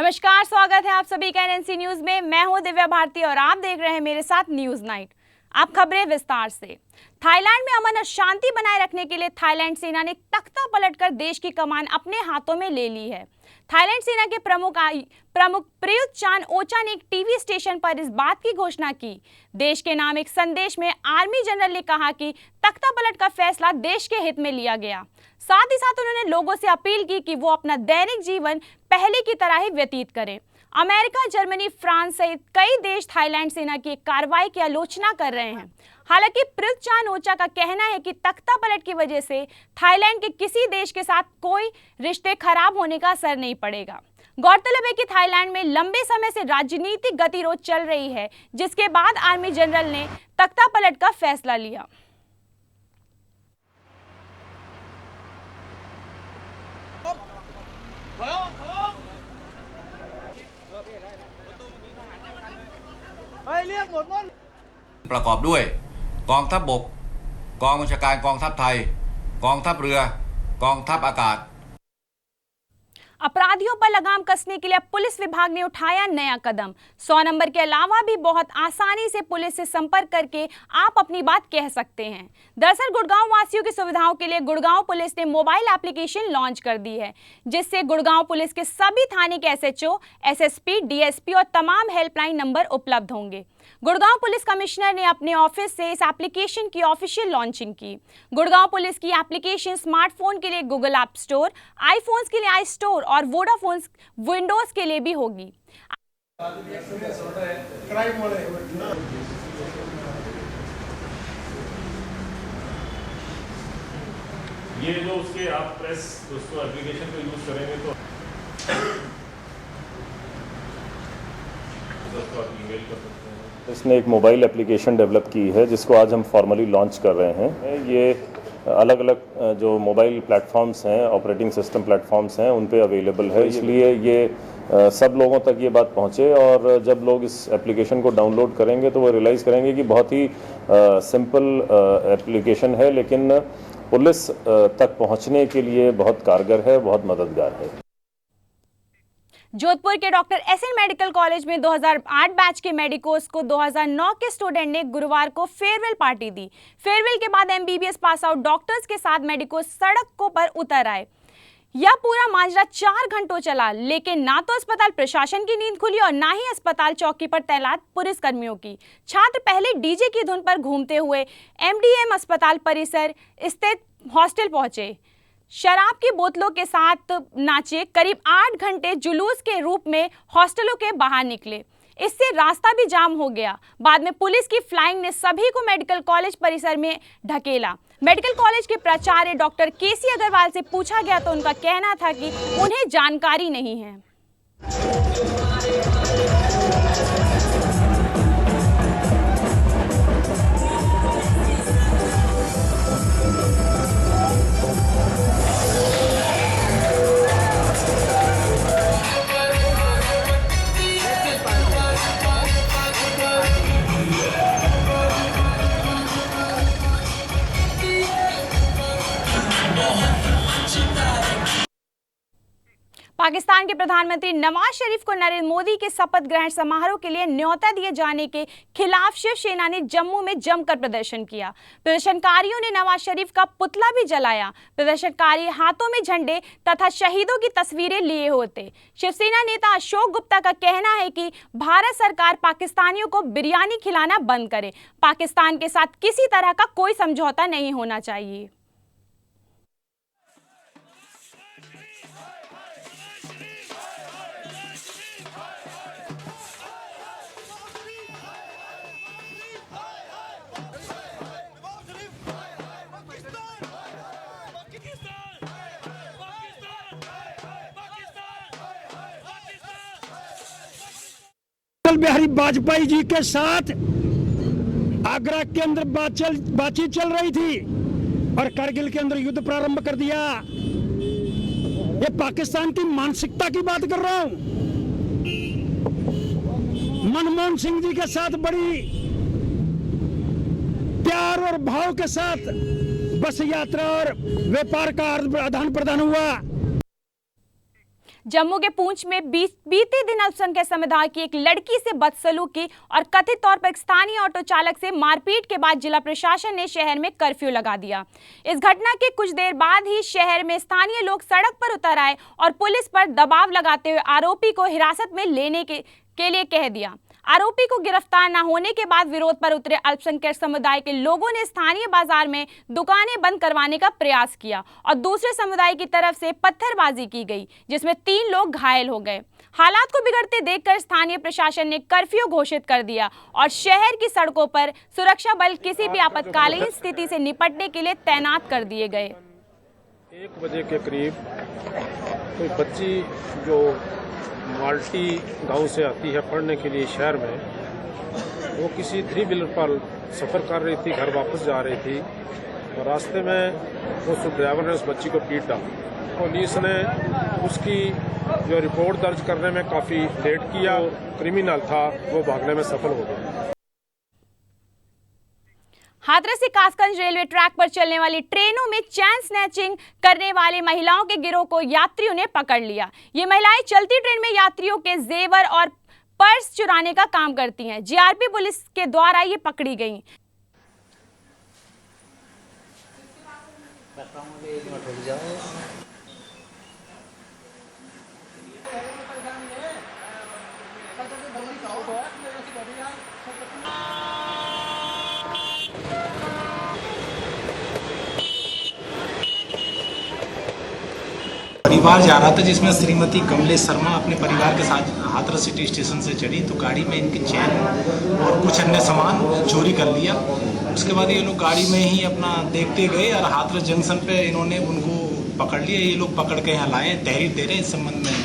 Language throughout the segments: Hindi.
नमस्कार, स्वागत है आप सभी का एनएनसी न्यूज में। मैं हूं दिव्या भारती और आप देख रहे हैं मेरे साथ न्यूज नाइट। आप खबरें विस्तार से। थाईलैंड में अमन और शांति बनाए रखने के लिए थाईलैंड सेना ने तख्ता पलटकर देश की कमान अपने हाथों में ले ली है। थाईलैंड सेना के प्रमुख प्रयुत चान ओचा ने एक टीवी स्टेशन पर इस बात की घोषणा की। देश के नाम एक संदेश में आर्मी जनरल ने कहा कि तख्ता पलट का फैसला देश के हित में लिया गया। साथ ही साथ उन्होंने लोगों से अपील की कि वो अपना दैनिक जीवन पहले की तरह ही व्यतीत करें। अमेरिका, जर्मनी, फ्रांस सहित कई देश थाईलैंड सेना की कार्रवाई की आलोचना कर रहे हैं। हालांकि प्रयुत चान ओचा का कहना है कि तख्ता पलट की वजह से थाईलैंड के किसी देश के साथ कोई रिश्ते खराब होने का असर नहीं पड़ेगा। गौरतलब है कि थाईलैंड में लंबे समय से राजनीतिक गतिरोध चल रही है, जिसके बाद आर्मी जनरल ने तख्ता पलट का फैसला लिया।ประกอบด้วยกองทัพบกกองบัญชาการกองทัพไทยกองทัพเรือกองทัพอากาศ अपराधियों पर लगाम कसने के लिए पुलिस विभाग ने उठाया नया कदम। 100 नंबर के अलावा भी बहुत आसानी से पुलिस से संपर्क करके आप अपनी बात कह सकते हैं। दरअसल गुड़गांव वासियों की सुविधाओं के लिए गुड़गांव पुलिस ने मोबाइल एप्लीकेशन लॉन्च कर दी है, जिससे गुड़गांव पुलिस के सभी थाने के एसएचओ, एसएसपी, डीएसपी और तमाम हेल्पलाइन नंबर उपलब्ध होंगे। गुड़गांव पुलिस कमिश्नर ने अपने ऑफिस से इस एप्लीकेशन की ऑफिशियल लॉन्चिंग की। गुड़गांव पुलिस की एप्लीकेशन स्मार्टफोन के लिए गूगल ऐप स्टोर, आईफोन्स के लिए आई स्टोर और वोडाफोन विंडोज के लिए भी होगी। ये जो उसके आप प्रेस उसको एप्लीकेशन को यूज करेंगे तो दोस्तों आप ईमेल कर सकते हैं। इसने एक मोबाइल एप्लीकेशन डेवलप की है जिसको आज हम फॉर्मली लॉन्च कर रहे हैं। ये अलग अलग जो मोबाइल प्लेटफॉर्म्स हैं, ऑपरेटिंग सिस्टम प्लेटफॉर्म्स हैं, उन पे अवेलेबल है। इसलिए ये सब लोगों तक ये बात पहुंचे और जब लोग इस एप्लीकेशन को डाउनलोड करेंगे तो वो रियलाइज़ करेंगे कि बहुत ही सिंपल एप्लीकेशन है, लेकिन पुलिस तक पहुंचने के लिए बहुत कारगर है, बहुत मददगार है। जोधपुर के डॉक्टर एसएन मेडिकल कॉलेज में 2008 बैच के मेडिकोस को 2009 के स्टूडेंट ने गुरुवार को फेयरवेल पार्टी दी। फेयरवेल के बाद एमबीबीएस पास आउट डॉक्टर्स के साथ मेडिकोस सड़कों पर उतर आए। यह पूरा माजरा 4 घंटों चला, लेकिन ना तो अस्पताल प्रशासन की नींद खुली और ना ही अस्पताल चौकी पर तैनात पुलिस कर्मियों की। छात्र पहले डीजे की धुन पर घूमते हुए एमडीएम अस्पताल परिसर स्थित हॉस्टल पहुंचे, शराब की बोतलों के साथ नाचे। करीब 8 घंटे जुलूस के रूप में हॉस्टलों के बाहर निकले। इससे रास्ता भी जाम हो गया। बाद में पुलिस की फ्लाइंग ने सभी को मेडिकल कॉलेज परिसर में ढकेला। मेडिकल कॉलेज के प्राचार्य डॉक्टर केसी अग्रवाल से पूछा गया तो उनका कहना था कि उन्हें जानकारी नहीं है। पाकिस्तान के प्रधानमंत्री नवाज शरीफ को नरेंद्र मोदी के शपथ ग्रहण समारोह के लिए न्योता दिए जाने के खिलाफ शिवसेना ने जम्मू में जमकर प्रदर्शन किया। प्रदर्शनकारियों ने नवाज शरीफ का पुतला भी जलाया। प्रदर्शनकारी हाथों में झंडे तथा शहीदों की तस्वीरें लिए होते। शिवसेना नेता अशोक गुप्ता का कहना है कि भारत सरकार पाकिस्तानियों को बिरयानी खिलाना बंद करे। पाकिस्तान के साथ किसी तरह का कोई समझौता नहीं होना चाहिए। अटल बिहारी वाजपेयी जी के साथ आगरा के अंदर बातचीत चल रही थी और करगिल के अंदर युद्ध प्रारंभ कर दिया। ये पाकिस्तान की मानसिकता की बात कर रहा हूं। मनमोहन सिंह जी के साथ बड़ी प्यार और भाव के साथ बस यात्रा और व्यापार का आदान प्रदान हुआ। जम्मू के पुंछ में बीते दिन अल्पसंख्यक समुदाय की एक लड़की से बदसलूकी और कथित तौर पर एक स्थानीय ऑटो चालक से मारपीट के बाद जिला प्रशासन ने शहर में कर्फ्यू लगा दिया। इस घटना के कुछ देर बाद ही शहर में स्थानीय लोग सड़क पर उतर आए और पुलिस पर दबाव लगाते हुए आरोपी को हिरासत में लेने के लिए कह दिया। आरोपी को गिरफ्तार न होने के बाद विरोध पर उतरे अल्पसंख्यक समुदाय के लोगों ने स्थानीय बाजार में दुकानें बंद करवाने का प्रयास किया और दूसरे समुदाय की तरफ से पत्थरबाजी की गई, जिसमें 3 लोग घायल हो गए। हालात को बिगड़ते देखकर स्थानीय प्रशासन ने कर्फ्यू घोषित कर दिया और शहर की सड़कों पर सुरक्षा बल किसी भी आपातकालीन स्थिति से निपटने के लिए तैनात कर दिए गए। 1 बजे के करीब कोई बच्ची जो माल्टी गांव से आती है पढ़ने के लिए शहर में, वो किसी 3 व्हीलर पर सफ़र कर रही थी, घर वापस जा रही थी और रास्ते में उस ड्राइवर ने उस बच्ची को पीटा। पुलिस ने उसकी जो रिपोर्ट दर्ज करने में काफ़ी लेट किया। क्रिमिनल था वो भागने में सफल हो गया। हाथरस से कासगंज रेलवे ट्रैक पर चलने वाली ट्रेनों में चैन स्नैचिंग करने वाली महिलाओं के गिरोह को यात्रियों ने पकड़ लिया। ये महिलाएं चलती ट्रेन में यात्रियों के जेवर और पर्स चुराने का काम करती हैं। जीआरपी पुलिस के द्वारा ये पकड़ी गईं। परिवार जा रहा था जिसमें श्रीमती कमलेश शर्मा अपने परिवार के साथ हाथरस सिटी स्टेशन से चढ़ी तो गाड़ी में इनकी चैन और कुछ अन्य सामान चोरी कर लिया। उसके बाद ये लोग गाड़ी में ही अपना देखते गए और हाथरस जंक्शन पे इन्होंने उनको पकड़ लिया। ये लोग पकड़ के यहाँ लाए, तहरीर दे रहे, इस संबंध में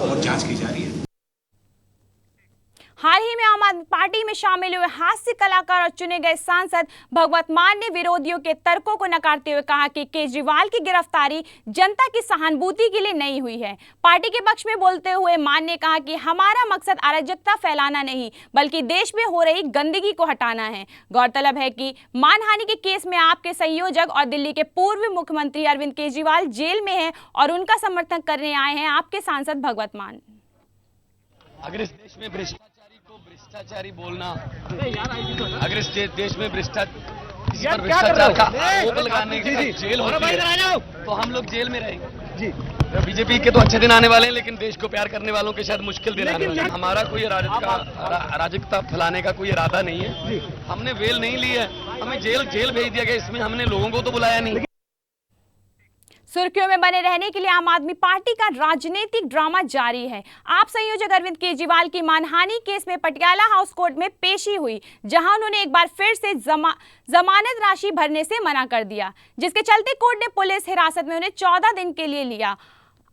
और जाँच की जा रही है। हाल ही में आम आदमी पार्टी में शामिल हुए हास्य कलाकार और चुने गए सांसद भगवत मान ने विरोधियों के तर्कों को नकारते हुए कहा कि केजरीवाल की गिरफ्तारी जनता की सहानुभूति के लिए नहीं हुई है। पार्टी के पक्ष में बोलते हुए मान ने कहा कि हमारा मकसद अराजकता फैलाना नहीं बल्कि देश में हो रही गंदगी को हटाना है। गौरतलब है कि मानहानि के केस में आपके संयोजक और दिल्ली के पूर्व मुख्यमंत्री अरविंद केजरीवाल जेल में हैं और उनका समर्थन करने आए हैं आपके सांसद भगवत मान। अगर इस देश में भ्रष्टाचारी बोलना, अगर इस देश में भ्रष्टाचार का आरोप लगाने के लिए जेल होती है तो हम लोग जेल में रहेंगे। बीजेपी के तो अच्छे दिन आने वाले हैं, लेकिन देश को प्यार करने वालों के शायद मुश्किल दिन आने वाले हैं। हमारा कोई अराजकता फैलाने का कोई इरादा नहीं है। हमने बेल नहीं ली है, हमें जेल भेज दिया गया। इसमें हमने लोगों को तो बुलाया नहीं। सुर्खियों में बने रहने के लिए आम आदमी पार्टी का राजनीतिक ड्रामा जारी है। आप संयोजक अरविंद केजरीवाल की मानहानि केस में पटियाला हाउस कोर्ट में पेशी हुई, जहां उन्होंने एक बार फिर से जमानत राशि भरने से मना कर दिया, जिसके चलते कोर्ट ने पुलिस हिरासत में उन्हें 14 दिन के लिए लिया।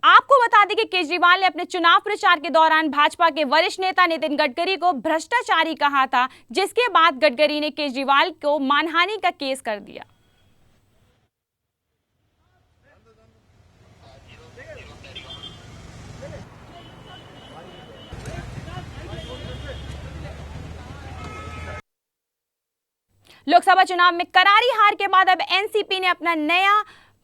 आपको बता दें कि केजरीवाल ने अपने चुनाव प्रचार के दौरान भाजपा के वरिष्ठ नेता नितिन गडकरी को भ्रष्टाचारी कहा था, जिसके बाद गडकरी ने केजरीवाल को मानहानि का केस कर दिया। लोकसभा चुनाव में करारी हार के बाद अब एनसीपी ने अपना नया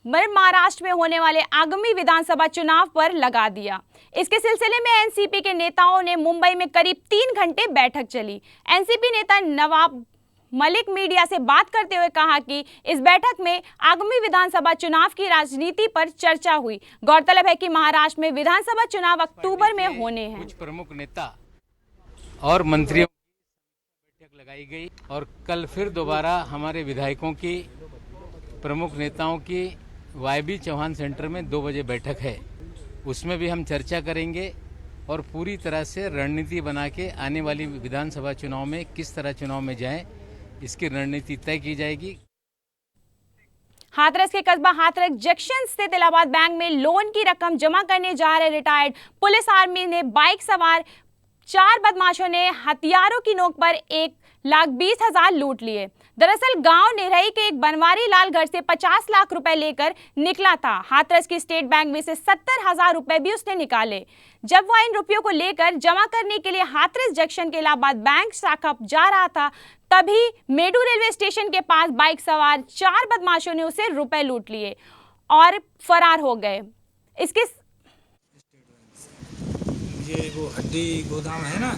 महाराष्ट्र में होने वाले आगामी विधानसभा चुनाव पर लगा दिया। इसके सिलसिले में एनसीपी के नेताओं ने मुंबई में करीब 3 घंटे बैठक चली। एनसीपी नेता नवाब मलिक मीडिया से बात करते हुए कहा कि इस बैठक में आगामी विधानसभा चुनाव की राजनीति पर चर्चा हुई। गौरतलब है कि महाराष्ट्र में विधानसभा चुनाव अक्टूबर में होने हैं। कुछ प्रमुख नेता और मंत्रियों लगाई गई और कल फिर दोबारा हमारे विधायकों की, प्रमुख नेताओं की वाईबी चौहान सेंटर में 2 बजे बैठक है। उसमें भी हम चर्चा करेंगे और पूरी तरह से रणनीति बना के आने वाली विधानसभा चुनाव में किस तरह चुनाव में जाएं, इसकी रणनीति तय की जाएगी। हाथरस के कस्बा हाथरस जंक्शन स्थित इलाहाबाद बैंक में लोन की रकम जमा करने जा रहे रिटायर्ड पुलिस आर्मी ने बाइक सवार 4 बदमाशों ने हथियारों की नोक पर 1,20,000 लूट लिए। दरअसल गांव निरही के एक बनवारी लाल घर से 50 लाख रुपए लेकर निकला था। हाथरस की स्टेट बैंक में से 70,000 रुपए भी उसने निकाले। जब वह इन रुपयों को लेकर जमा करने के लिए हाथरस जंक्शन के इलाहाबाद बैंक शाखा जा रहा था, तभी मेडू रेलवे स्टेशन के पास बाइक सवार 4 बदमाशों ने उसे रुपए लूट लिए और फरार हो गए। इसके ये वो हड्डी गोदाम है ना,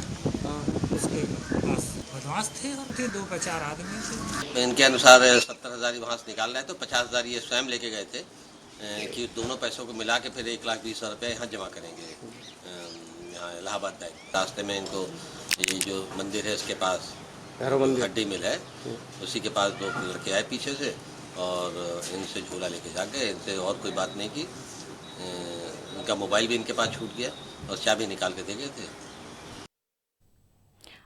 उसके पास बदमाश थे और थे 2-4 आदमी थे। इनके अनुसार 70,000 वहाँ से निकाल रहे थे, तो 50,000 ये स्वयं लेके गए थे कि दोनों पैसों को मिला के फिर 1,20,000 रुपये यहाँ जमा करेंगे, यहाँ इलाहाबाद बैंक। रास्ते में इनको ये जो मंदिर है इसके पास हड्डी मिल है, उसी के पास 2 लड़के आए पीछे से और इनसे झूला लेके जा गए। इनसे और कोई बात नहीं की। इनका मोबाइल भी इनके पास छूट गया और चाबी निकाल के दे गए थे।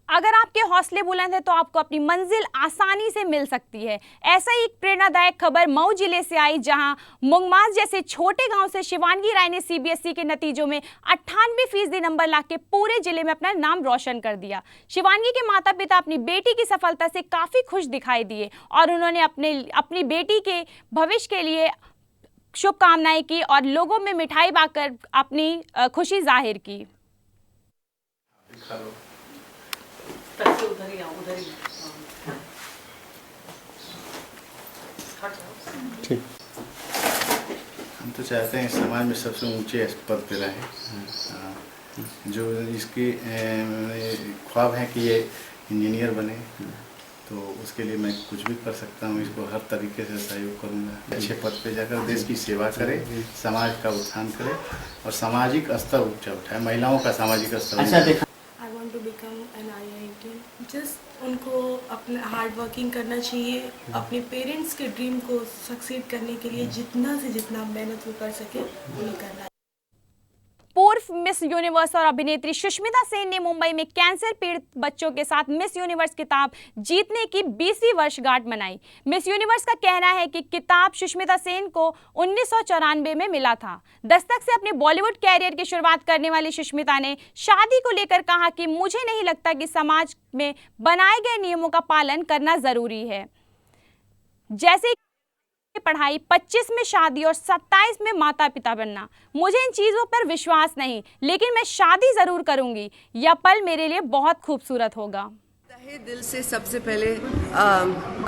अगर आपके हौसले बुलंद है तो आपको अपनी मंजिल आसानी से मिल सकती है। ऐसा ही एक प्रेरणादायक खबर मऊ जिले से आई, जहां मुंगमास जैसे छोटे गांव से शिवांगी राय ने सीबीएसई के नतीजों में 98% नंबर लाके पूरे जिले में अपना नाम रोशन कर दिया। शिवांगी के माता पिता अपनी बेटी की सफलता से काफी खुश दिखाई दिए और उन्होंने अपनी बेटी के भविष्य के लिए शुभकामनाएं की और लोगों में मिठाई बांटकर अपनी खुशी जाहिर की। ठीक। हम तो चाहते हैं समाज में सबसे ऊंचे पद पे रहे। जो इसकी ख्वाब है कि ये इंजीनियर बने, तो उसके लिए मैं कुछ भी कर सकता हूँ। इसको हर तरीके से सहयोग करूँगा। अच्छे पद पे जाकर देश की सेवा करे, समाज का उत्थान करे और सामाजिक स्तर ऊंचा उठाए, महिलाओं का सामाजिक स्तर। I want to become an IIT. Just उनको अपना हार्ड वर्किंग करना चाहिए, अपने पेरेंट्स के ड्रीम को सक्सीड करने के लिए जितना से जितना मेहनत वो कर सके उन्हें करना है। पूर्व मिस यूनिवर्स और अभिनेत्री सुष्मिता सेन ने मुंबई में कैंसर पीड़ित बच्चों के साथ मिस यूनिवर्स खिताब जीतने की 20वीं वर्षगांठ मनाई। मिस यूनिवर्स का कहना है कि खिताब सुष्मिता सेन को 1994 में मिला था। दस्तक से अपने बॉलीवुड कैरियर की शुरुआत करने वाली सुष्मिता ने शादी को लेकर कहा कि मुझे नहीं लगता कि समाज में बनाए गए नियमों का पालन करना जरूरी है, जैसे पढ़ाई, 25 में शादी और 27 में माता पिता बनना। मुझे इन चीज़ों पर विश्वास नहीं, लेकिन मैं शादी ज़रूर करूंगी। यह पल मेरे लिए बहुत खूबसूरत होगा। तहे दिल से सबसे पहले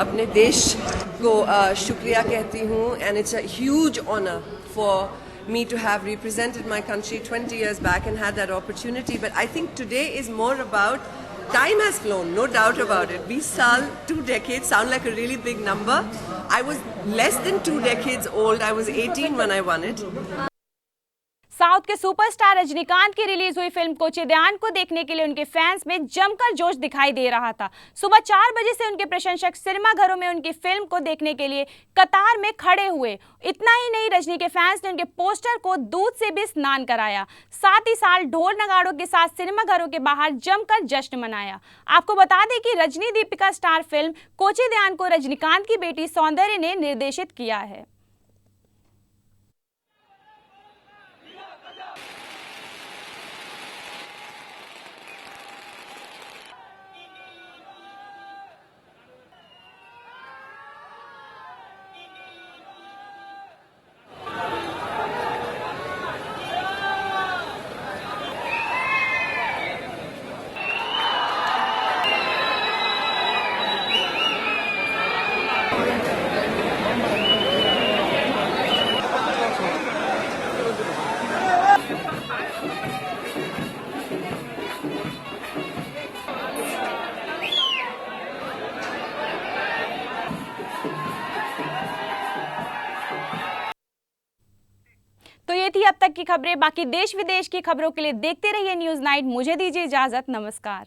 अपने देश को शुक्रिया कहती हूँ, and it's a huge honour for me to have represented my country 20 years back and had that opportunity. But I think today is more about time has flown, no doubt about it. 20 साल, 2 decades sound like a really big number. I was less than 2 decades old. I was 18 when I won it. South के सुपरस्टार रजनीकांत की रिलीज हुई फिल्म कोचीदैयान को देखने के लिए उनके फैंस में जमकर जोश दिखाई दे रहा था। सुबह 4 बजे से उनके प्रशंसक सिनेमाघरों में उनकी फिल्म को देखने के लिए कतार में खड़े हुए। इतना ही नहीं, रजनी के फैंस ने उनके पोस्टर को दूध से भी स्नान कराया। साथ ही साथ ढोल नगाड़ों के साथ सिनेमाघरों के बाहर जमकर जश्न मनाया। आपको बता दें कि रजनी दीपिका स्टार फिल्म कोचीदैयान को रजनीकांत की बेटी सौंदर्य ने निर्देशित किया है। तो ये थी अब तक की खबरें। बाकी देश विदेश की खबरों के लिए देखते रहिए न्यूज़ नाइट। मुझे दीजिए इजाजत। नमस्कार।